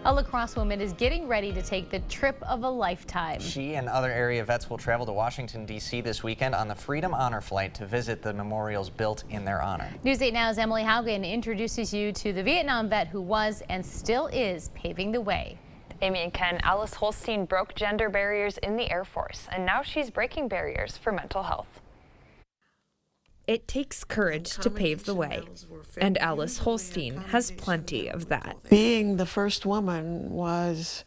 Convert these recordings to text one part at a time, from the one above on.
A la-crosse woman is getting ready to take the trip of a lifetime. She and other area vets will travel to Washington, D.C. this weekend on the Freedom Honor Flight to visit the memorials built in their honor. News 8 Now's Emily Haugen introduces you to the Vietnam vet who was and still is paving the way. Amy and Ken, Alice Holstein broke gender barriers in the Air Force, and now she's breaking barriers for mental health. It takes courage to pave the way, and Alice Holstein has plenty of that. Being the first woman was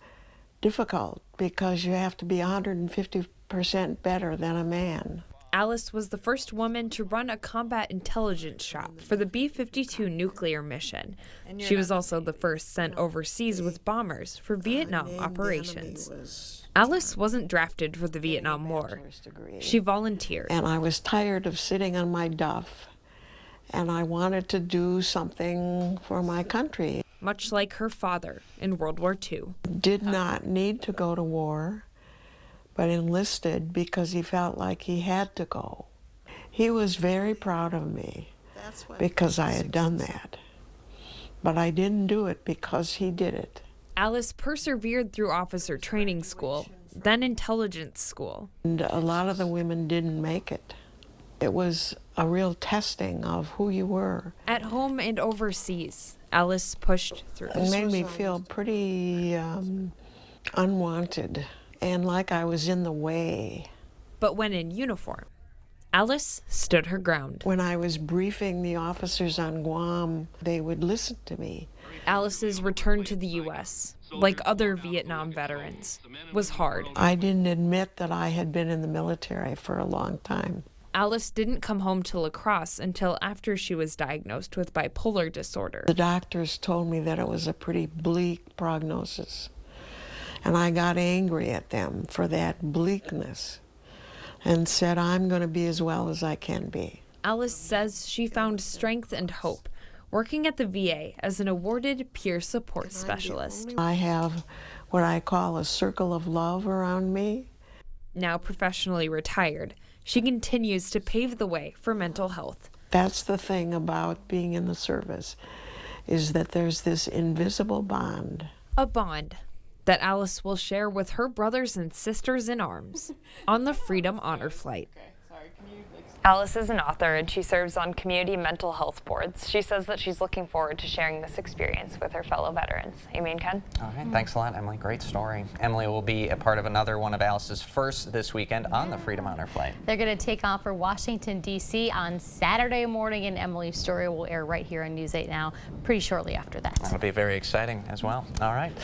difficult because you have to be 150% better than a man. Alice was the first woman to run a combat intelligence shop for the B-52 nuclear mission. She was also the first sent overseas with bombers for Vietnam operations. Alice wasn't drafted for the Vietnam War. She volunteered. And I was tired of sitting on my duff, and I wanted to do something for my country. Much like her father in World War II. Did not need to go to war, but enlisted because he felt like he had to go. He was very proud of me because I had done that. But I didn't do it because he did it. Alice persevered through officer training school, then intelligence school. And a lot of the women didn't make it. It was a real testing of who you were. At home and overseas, Alice pushed through. It made me feel pretty unwanted and like I was in the way. But when in uniform, Alice stood her ground. When I was briefing the officers on Guam, they would listen to me. Alice's return to the U.S., like other Vietnam veterans, was hard. I didn't admit that I had been in the military for a long time. Alice didn't come home to la-crosse until after she was diagnosed with bipolar disorder. The doctors told me that it was a pretty bleak prognosis, and I got angry at them for that bleakness and said, I'm going to be as well as I can be. Alice says she found strength and hope working at the VA as an awarded peer support specialist. I have what I call a circle of love around me. Now professionally retired, she continues to pave the way for mental health. That's the thing about being in the service, is that there's this invisible bond. A bond that Alice will share with her brothers and sisters in arms on the Freedom Honor Flight. Alice is an author and she serves on community mental health boards. She says that she's looking forward to sharing this experience with her fellow veterans. Amy and Ken? All right, thanks a lot, Emily. Great story. Emily will be a part of another one of Alice's firsts this weekend on the Freedom Honor Flight. They're going to take off for Washington, D.C. on Saturday morning, and Emily's story will air right here on News 8 Now pretty shortly after that. That'll be very exciting as well. All right.